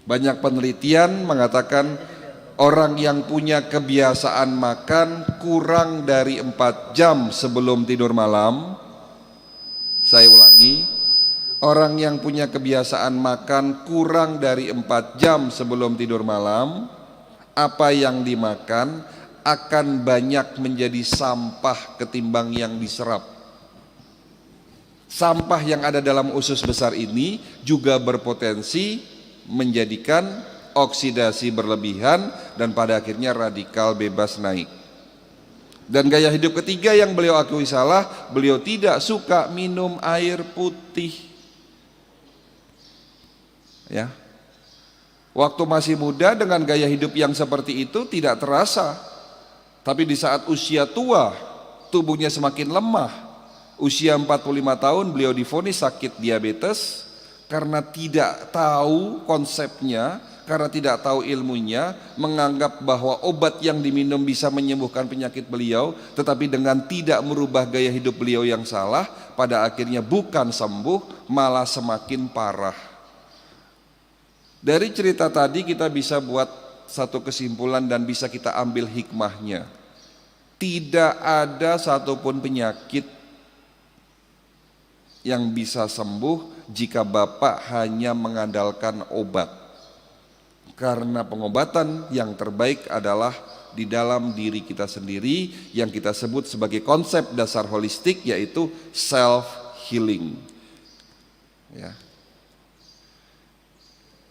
A: Banyak penelitian mengatakan orang yang punya kebiasaan makan kurang dari 4 jam sebelum tidur malam. Saya ulangi, orang yang punya kebiasaan makan kurang dari 4 jam sebelum tidur malam, apa yang dimakan akan banyak menjadi sampah ketimbang yang diserap. Sampah yang ada dalam usus besar ini juga berpotensi menjadikan oksidasi berlebihan dan pada akhirnya radikal bebas naik. Dan gaya hidup ketiga yang beliau akui salah, beliau tidak suka minum air putih. Ya. Waktu masih muda dengan gaya hidup yang seperti itu tidak terasa. Tapi di saat usia tua, tubuhnya semakin lemah. Usia 45 tahun beliau divonis sakit diabetes karena tidak tahu konsepnya, karena tidak tahu ilmunya, menganggap bahwa obat yang diminum bisa menyembuhkan penyakit beliau, tetapi dengan tidak merubah gaya hidup beliau yang salah, pada akhirnya bukan sembuh, malah semakin parah. Dari cerita tadi kita bisa buat satu kesimpulan dan bisa kita ambil hikmahnya. Tidak ada satupun penyakit yang bisa sembuh jika Bapak hanya mengandalkan obat. Karena pengobatan yang terbaik adalah di dalam diri kita sendiri yang kita sebut sebagai konsep dasar holistik, yaitu self healing. Ya.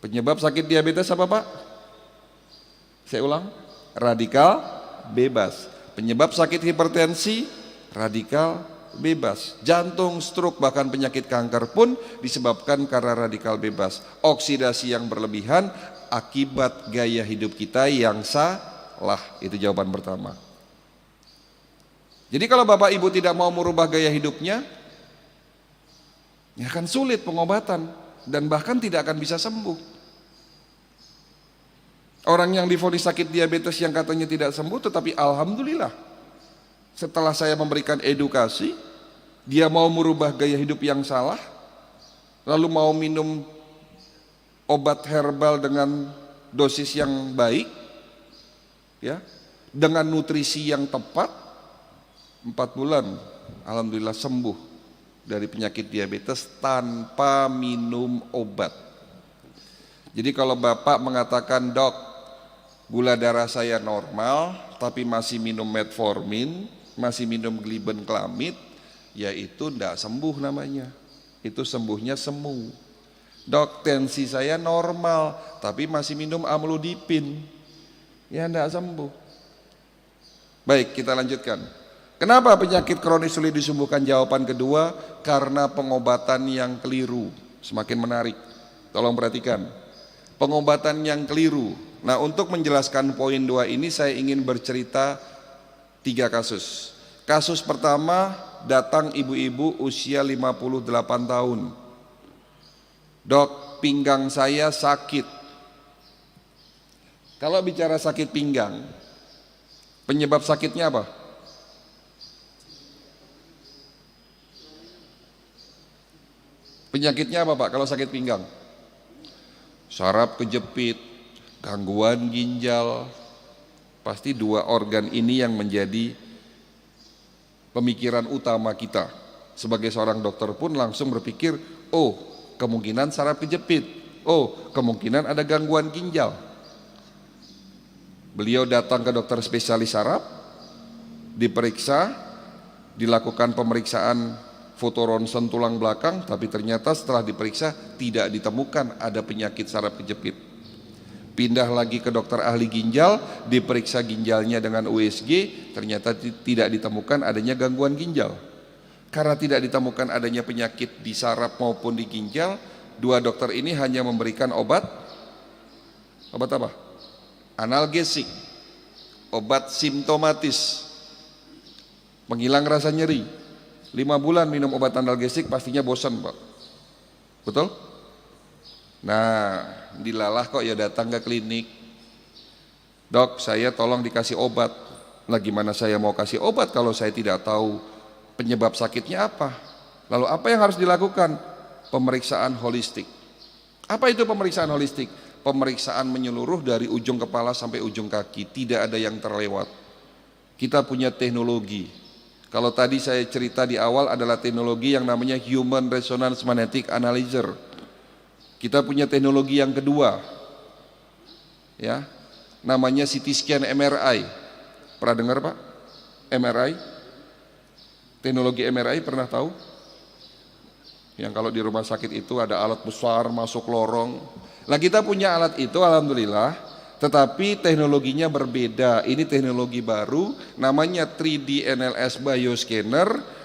A: Penyebab sakit diabetes apa Pak? Saya ulang, radikal bebas. Penyebab sakit hipertensi, radikal bebas. Jantung, stroke, bahkan penyakit kanker pun disebabkan karena radikal bebas. Oksidasi yang berlebihan akibat gaya hidup kita yang salah. Itu jawaban pertama. Jadi kalau Bapak Ibu tidak mau merubah gaya hidupnya, ya akan sulit pengobatan. dan bahkan tidak akan bisa sembuh. Orang yang divonis sakit diabetes yang katanya tidak sembuh, tetapi alhamdulillah setelah saya memberikan edukasi, dia mau merubah gaya hidup yang salah, lalu mau minum obat herbal dengan dosis yang baik, ya, dengan nutrisi yang tepat, 4 bulan alhamdulillah sembuh dari penyakit diabetes tanpa minum obat. Jadi kalau Bapak mengatakan, dok, gula darah saya normal tapi masih minum metformin, masih minum glibenclamid, ya itu tidak sembuh namanya, itu sembuhnya semu. Dok, tensi saya normal tapi masih minum amlodipin, ya tidak sembuh. Baik, kita lanjutkan. Kenapa penyakit kronis sulit disembuhkan? Jawaban kedua, karena pengobatan yang keliru. Semakin menarik, tolong perhatikan, pengobatan yang keliru. Nah, untuk menjelaskan poin 2 ini saya ingin bercerita 3 kasus. Kasus pertama, datang ibu-ibu usia 58 tahun. Dok, pinggang saya sakit. Kalau bicara sakit pinggang, penyebab sakitnya apa? Penyakitnya apa Pak kalau sakit pinggang? Saraf kejepit, gangguan ginjal. Pasti 2 organ ini yang menjadi pemikiran utama kita. Sebagai seorang dokter pun langsung berpikir, oh kemungkinan saraf kejepit, oh kemungkinan ada gangguan ginjal. Beliau datang ke dokter spesialis saraf, diperiksa, dilakukan pemeriksaan foto ronsen tulang belakang, tapi ternyata setelah diperiksa tidak ditemukan ada penyakit saraf kejepit. Pindah lagi ke dokter ahli ginjal, diperiksa ginjalnya dengan USG, ternyata tidak ditemukan adanya gangguan ginjal. Karena tidak ditemukan adanya penyakit di saraf maupun di ginjal, 2 dokter ini hanya memberikan obat apa? Analgesik, obat simptomatis, menghilang rasa nyeri. 5 bulan minum obat analgesik pastinya bosan Pak, betul? Nah, dilalah kok ya datang ke klinik, dok saya tolong dikasih obat. Lah gimana saya mau kasih obat kalau saya tidak tahu penyebab sakitnya apa? Lalu apa yang harus dilakukan? Pemeriksaan holistik. Apa itu pemeriksaan holistik? Pemeriksaan menyeluruh dari ujung kepala sampai ujung kaki, tidak ada yang terlewat. Kita punya teknologi. Kalau tadi saya cerita di awal adalah teknologi yang namanya Human Resonance Magnetic Analyzer. Kita punya teknologi yang kedua, ya, namanya CT scan MRI. Pernah dengar Pak? MRI? Teknologi MRI pernah tahu? Yang kalau di rumah sakit itu ada alat besar masuk lorong. Nah kita punya alat itu alhamdulillah, tetapi teknologinya berbeda. Ini teknologi baru, namanya 3D NLS Bioscanner.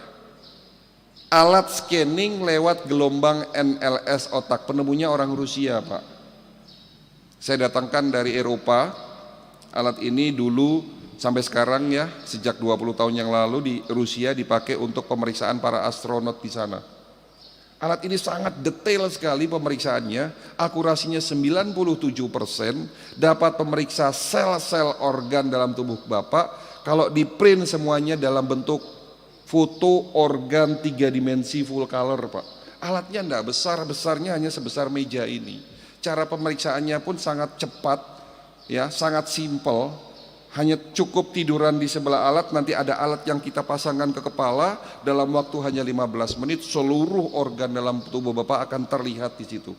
A: Alat scanning lewat gelombang NLS otak, penemunya orang Rusia Pak. Saya datangkan dari Eropa. Alat ini dulu sampai sekarang ya, sejak 20 tahun yang lalu di Rusia dipakai untuk pemeriksaan para astronot di sana. Alat ini sangat detail sekali pemeriksaannya, akurasinya 97%, dapat memeriksa sel-sel organ dalam tubuh Bapak. Kalau di print semuanya dalam bentuk foto organ 3 dimensi full color Pak. Alatnya enggak besar-besarnya, hanya sebesar meja ini. Cara pemeriksaannya pun sangat cepat, ya, sangat simpel. Hanya cukup tiduran di sebelah alat, nanti ada alat yang kita pasangkan ke kepala, dalam waktu hanya 15 menit seluruh organ dalam tubuh Bapak akan terlihat di situ.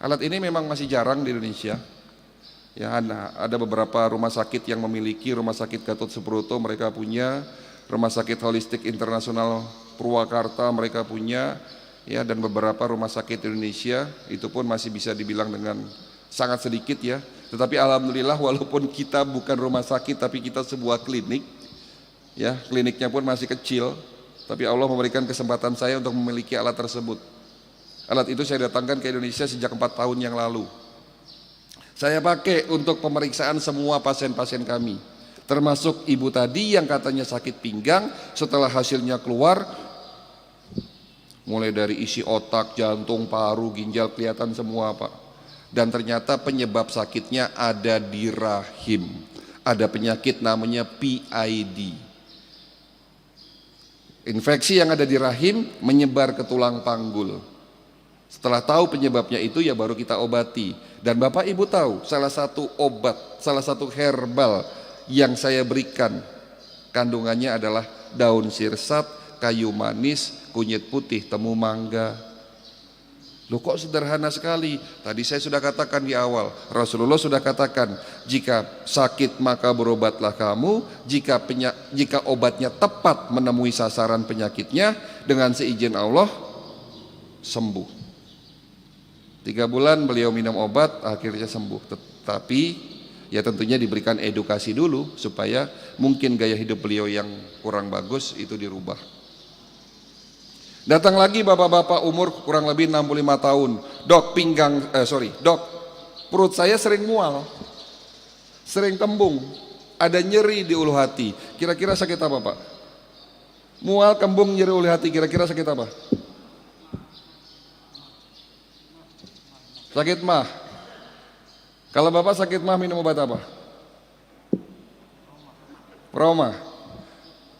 A: Alat ini memang masih jarang di Indonesia. Ya, ada beberapa rumah sakit yang memiliki, Rumah Sakit Gatot Subroto mereka punya, Rumah Sakit Holistik Internasional Purwakarta mereka punya, ya, dan beberapa rumah sakit Indonesia itu pun masih bisa dibilang dengan sangat sedikit ya. Tetapi alhamdulillah walaupun kita bukan rumah sakit tapi kita sebuah klinik, ya, kliniknya pun masih kecil, tapi Allah memberikan kesempatan saya untuk memiliki alat tersebut. Alat itu saya datangkan ke Indonesia sejak 4 tahun yang lalu. Saya pakai untuk pemeriksaan semua pasien-pasien kami, termasuk ibu tadi yang katanya sakit pinggang. Setelah hasilnya keluar, mulai dari isi otak, jantung, paru, ginjal kelihatan semua Pak. Dan ternyata penyebab sakitnya ada di rahim. Ada penyakit namanya PID. Infeksi yang ada di rahim menyebar ke tulang panggul. Setelah tahu penyebabnya itu ya baru kita obati. Dan Bapak Ibu tahu salah satu obat, salah satu herbal yang saya berikan kandungannya adalah daun sirsat, kayu manis, kunyit putih, temu mangga. Loh kok sederhana sekali? Tadi saya sudah katakan di awal, Rasulullah sudah katakan, jika sakit maka berobatlah kamu, jika obatnya tepat menemui sasaran penyakitnya, dengan seizin Allah sembuh. 3 bulan beliau minum obat, akhirnya sembuh. Tetapi ya tentunya diberikan edukasi dulu supaya mungkin gaya hidup beliau yang kurang bagus itu dirubah. Datang lagi bapak-bapak umur kurang lebih 65 tahun. Dok, dok, perut saya sering mual, sering kembung, ada nyeri di ulu hati. Kira-kira sakit apa Pak? Mual, kembung, nyeri ulu hati, kira-kira sakit apa? Sakit mah. Kalau Bapak sakit mah minum obat apa? Proma.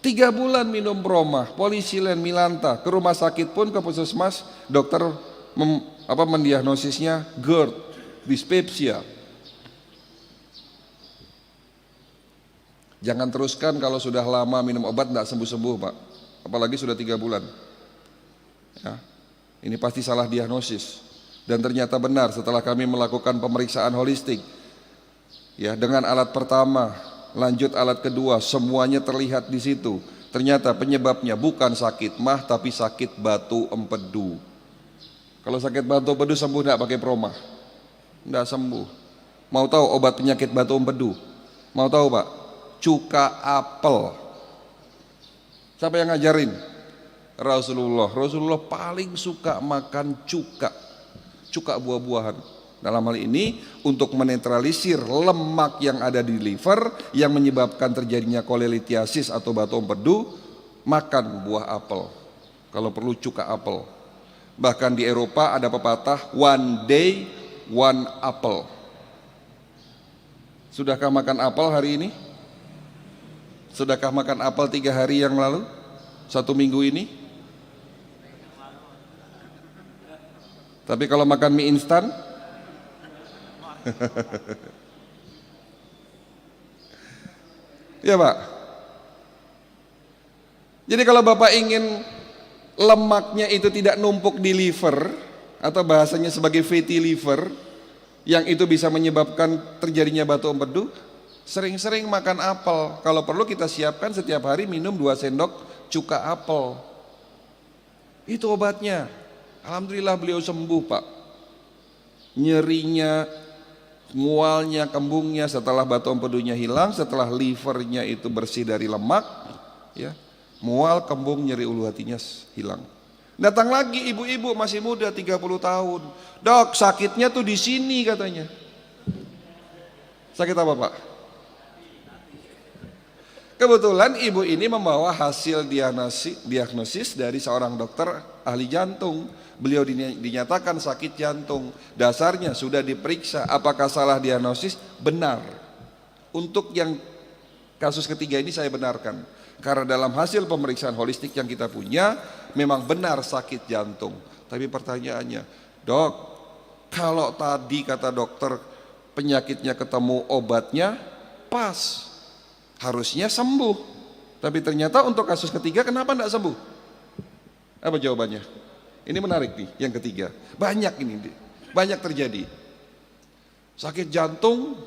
A: 3 bulan minum Proma, Polisilen, Milanta, ke rumah sakit pun ke puskesmas, dokter mendiagnosisnya GERD, dyspepsia. Jangan teruskan kalau sudah lama minum obat tidak sembuh-sembuh Pak, apalagi sudah 3 bulan. Ya, ini pasti salah diagnosis. Dan ternyata benar setelah kami melakukan pemeriksaan holistik, ya dengan alat pertama, lanjut alat kedua, semuanya terlihat di situ. Ternyata penyebabnya bukan sakit mah, tapi sakit batu empedu. Kalau sakit batu empedu sembuh tidak pakai Proma? Tidak sembuh. Mau tahu obat penyakit batu empedu? Mau tahu Pak? Cuka apel. Siapa yang ngajarin? Rasulullah. Rasulullah paling suka makan cuka buah-buahan. Dalam hal ini untuk menetralisir lemak yang ada di liver yang menyebabkan terjadinya kolelitiasis atau batu empedu, makan buah apel. Kalau perlu cuka apel. Bahkan di Eropa ada pepatah one day one apple. Sudahkah makan apel hari ini? Sudahkah makan apel 3 hari yang lalu? 1 minggu ini? Tapi kalau makan mie instan? Ya Pak. Jadi kalau Bapak ingin lemaknya itu tidak numpuk di liver, atau bahasanya sebagai fatty liver, yang itu bisa menyebabkan terjadinya batu empedu, sering-sering makan apel. Kalau perlu kita siapkan setiap hari minum 2 sendok cuka apel. Itu obatnya. Alhamdulillah beliau sembuh Pak. Nyerinya, mualnya, kembungnya setelah batu empedunya hilang, setelah livernya itu bersih dari lemak, ya, mual, kembung, nyeri ulu hatinya hilang. Datang lagi ibu-ibu masih muda 30 tahun. Dok, sakitnya tuh di sini katanya. Sakit apa Pak? Kebetulan ibu ini membawa hasil diagnosis dari seorang dokter ahli jantung. Beliau dinyatakan sakit jantung. Dasarnya sudah diperiksa, apakah salah diagnosis? Benar. Untuk yang kasus ketiga ini saya benarkan, karena dalam hasil pemeriksaan holistik yang kita punya memang benar sakit jantung. Tapi pertanyaannya, dok, kalau tadi kata dokter penyakitnya ketemu obatnya pas, harusnya sembuh, tapi ternyata untuk kasus ketiga kenapa tidak sembuh? Apa jawabannya? Ini menarik nih, yang ketiga. Banyak ini, banyak terjadi. Sakit jantung,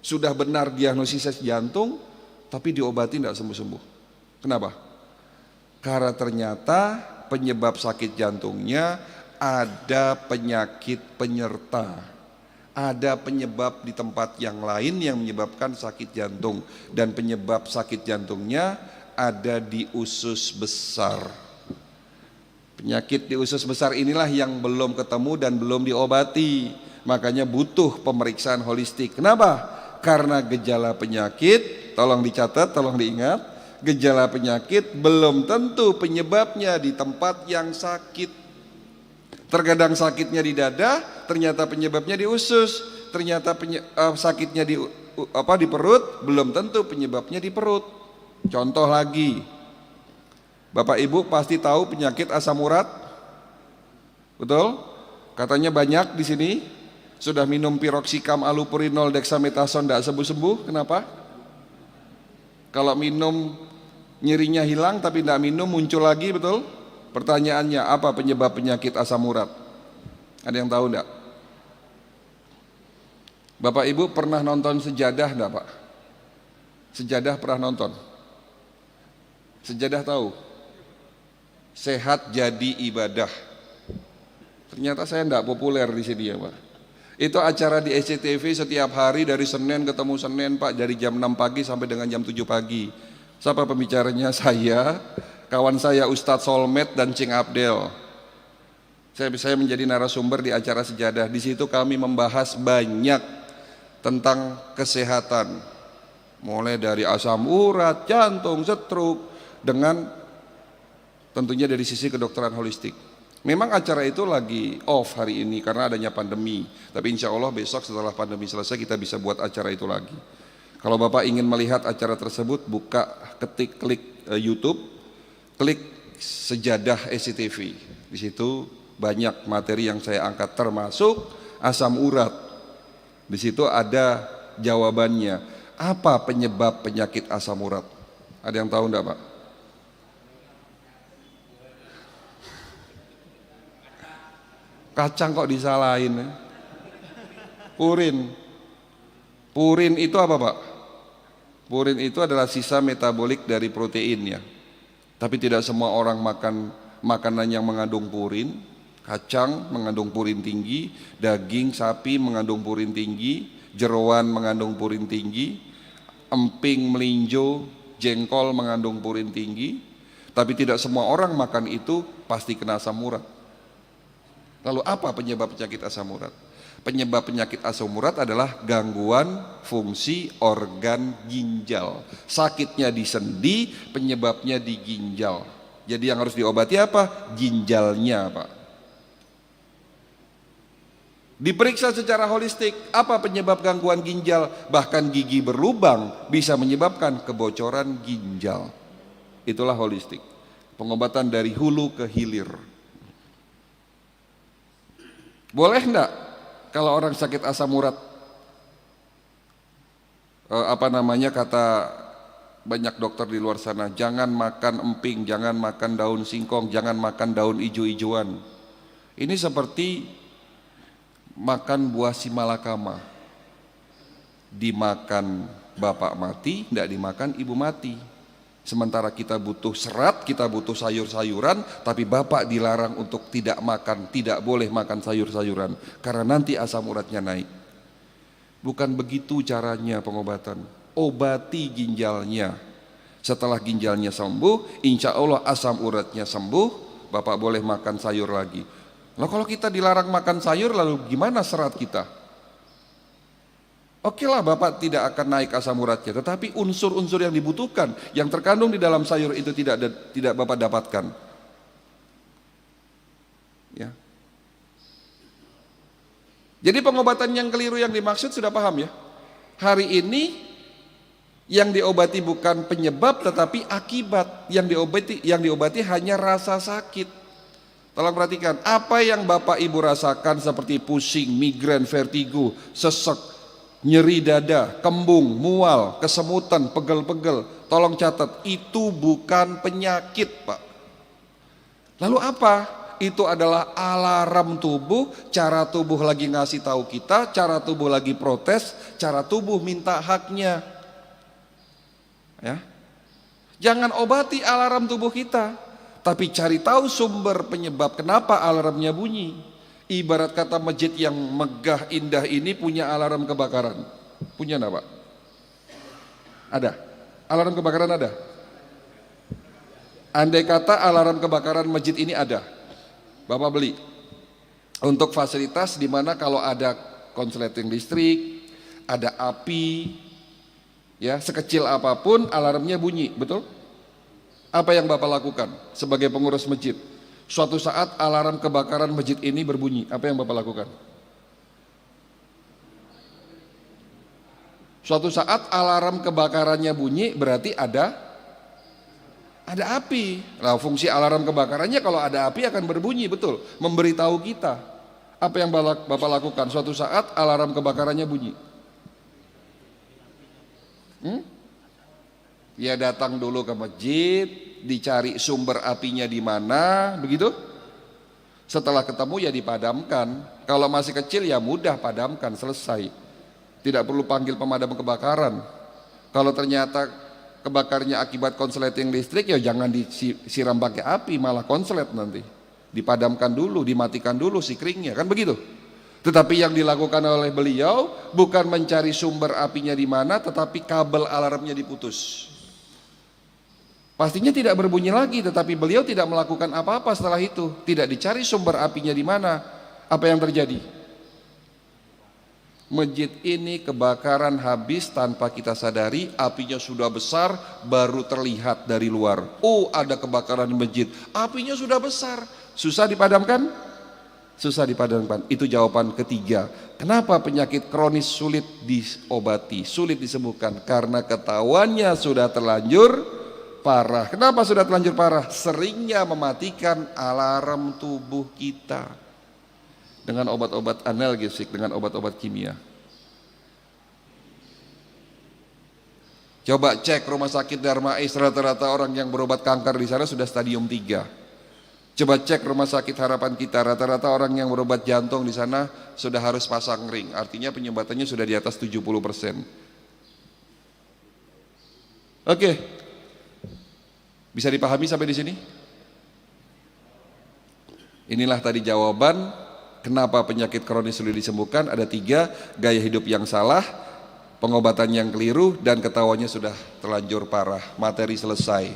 A: sudah benar diagnosis jantung, tapi diobati tidak sembuh-sembuh. Kenapa? Karena ternyata penyebab sakit jantungnya ada penyakit penyerta. Ada penyebab di tempat yang lain yang menyebabkan sakit jantung. Dan penyebab sakit jantungnya ada di usus besar. Penyakit di usus besar inilah yang belum ketemu dan belum diobati. Makanya butuh pemeriksaan holistik. Kenapa? Karena gejala penyakit, tolong dicatat, tolong diingat, gejala penyakit belum tentu penyebabnya di tempat yang sakit. Terkadang sakitnya di dada, ternyata penyebabnya di usus, ternyata sakitnya di perut, belum tentu penyebabnya di perut. Contoh lagi, Bapak Ibu pasti tahu penyakit asam urat, betul? Katanya banyak di sini sudah minum piroxicam, allopurinol, dexamethasone tidak sembuh-sembuh. Kenapa? Kalau minum nyerinya hilang, tapi tidak minum muncul lagi, betul? Pertanyaannya, apa penyebab penyakit asam urat? Ada yang tahu enggak? Bapak Ibu pernah nonton Sejadah enggak, Pak? Sejadah pernah nonton? Sejadah tahu? Sehat jadi ibadah. Ternyata saya enggak populer di sini ya, Pak. Itu acara di SCTV setiap hari dari Senin ketemu Senin, Pak, dari jam 6 pagi sampai dengan jam 7 pagi. Siapa pembicaranya? Saya, kawan saya Ustadz Solmed dan Cing Abdel. Saya menjadi narasumber di acara Sejadah. Di situ kami membahas banyak tentang kesehatan, mulai dari asam urat, jantung, stroke, dengan tentunya dari sisi kedokteran holistik. Memang acara itu lagi off hari ini karena adanya pandemi, tapi insya Allah besok setelah pandemi selesai kita bisa buat acara itu lagi. Kalau Bapak ingin melihat acara tersebut, klik YouTube, klik Sejadah SCTV. Di situ banyak materi yang saya angkat termasuk asam urat. Di situ ada jawabannya. Apa penyebab penyakit asam urat? Ada yang tahu enggak, Pak? Kacang kok disalahin ya? Purin. Purin itu apa, Pak? Purin itu adalah sisa metabolik dari protein ya. Tapi tidak semua orang makan makanan yang mengandung purin. Kacang mengandung purin tinggi, daging sapi mengandung purin tinggi, jeroan mengandung purin tinggi, emping, melinjo, jengkol mengandung purin tinggi. Tapi tidak semua orang makan itu pasti kena asam urat. Lalu apa penyebab penyakit asam urat? Penyebab penyakit asam urat adalah gangguan fungsi organ ginjal. Sakitnya di sendi, penyebabnya di ginjal. Jadi yang harus diobati apa? Ginjalnya, Pak. Diperiksa secara holistik, apa penyebab gangguan ginjal? Bahkan gigi berlubang bisa menyebabkan kebocoran ginjal. Itulah holistik. Pengobatan dari hulu ke hilir. Boleh enggak kalau orang sakit asam urat, kata banyak dokter di luar sana, jangan makan emping, jangan makan daun singkong, jangan makan daun ijo-ijoan. Ini seperti makan buah simalakama, dimakan bapak mati, tidak dimakan ibu mati. Sementara kita butuh serat, kita butuh sayur-sayuran, tapi bapak dilarang untuk tidak makan, tidak boleh makan sayur-sayuran, karena nanti asam uratnya naik. Bukan begitu caranya pengobatan. Obati ginjalnya. Setelah ginjalnya sembuh, insya Allah asam uratnya sembuh, bapak boleh makan sayur lagi. Nah, kalau kita dilarang makan sayur, lalu gimana serat kita? Oke lah, bapak tidak akan naik asam uratnya, tetapi unsur-unsur yang dibutuhkan, yang terkandung di dalam sayur itu tidak bapak dapatkan. Ya. Jadi pengobatan yang keliru yang dimaksud sudah paham ya? Hari ini yang diobati bukan penyebab, tetapi akibat. Yang diobati hanya rasa sakit. Tolong perhatikan, apa yang Bapak Ibu rasakan seperti pusing, migrain, vertigo, sesek, nyeri dada, kembung, mual, kesemutan, pegel-pegel, tolong catat, itu bukan penyakit, Pak. Lalu apa? Itu adalah alarm tubuh, cara tubuh lagi ngasih tahu kita, cara tubuh lagi protes, cara tubuh minta haknya. Ya. Jangan obati alarm tubuh kita, tapi cari tahu sumber penyebab kenapa alarmnya bunyi. Ibarat kata masjid yang megah indah ini punya alarm kebakaran. Punya enggak, Pak? Ada. Alarm kebakaran ada. Andai kata alarm kebakaran masjid ini ada, Bapak beli. Untuk fasilitas di mana kalau ada konsleting listrik, ada api, ya sekecil apapun alarmnya bunyi, betul? Apa yang Bapak lakukan sebagai pengurus masjid? Suatu saat alarm kebakaran masjid ini berbunyi, apa yang Bapak lakukan? Suatu saat alarm kebakarannya bunyi, berarti ada api. Nah, fungsi alarm kebakarannya kalau ada api akan berbunyi, betul, memberitahu kita. Apa yang Bapak lakukan suatu saat alarm kebakarannya bunyi? Ya datang dulu ke masjid, dicari sumber apinya di mana, begitu? Setelah ketemu ya dipadamkan. Kalau masih kecil ya mudah padamkan, selesai. Tidak perlu panggil pemadam kebakaran. Kalau ternyata kebakarnya akibat konsleting listrik, ya jangan disiram pakai api, malah konslet nanti. Dipadamkan dulu, dimatikan dulu si keringnya, kan begitu. Tetapi yang dilakukan oleh beliau bukan mencari sumber apinya di mana, tetapi kabel alarmnya diputus. Pastinya tidak berbunyi lagi, tetapi beliau tidak melakukan apa-apa setelah itu. Tidak dicari sumber apinya di mana. Apa yang terjadi? Masjid ini kebakaran habis tanpa kita sadari, apinya sudah besar, baru terlihat dari luar. Oh, ada kebakaran di masjid, apinya sudah besar. Susah dipadamkan? Susah dipadamkan. Itu jawaban ketiga. Kenapa penyakit kronis sulit diobati, sulit disembuhkan? Karena ketahuannya sudah terlanjur parah. Kenapa sudah terlanjur parah? Seringnya mematikan alarm tubuh kita dengan obat-obat analgesik, dengan obat-obat kimia. Coba cek rumah sakit Darmais, rata-rata orang yang berobat kanker di sana sudah stadium 3. Coba cek rumah sakit Harapan Kita, rata-rata orang yang berobat jantung di sana sudah harus pasang ring, artinya penyumbatannya sudah di atas 70%. Oke, bisa dipahami sampai di sini? Inilah tadi jawaban kenapa penyakit kronis sulit disembuhkan. Ada 3, gaya hidup yang salah, pengobatan yang keliru, dan ketahuannya sudah terlanjur parah. Materi selesai.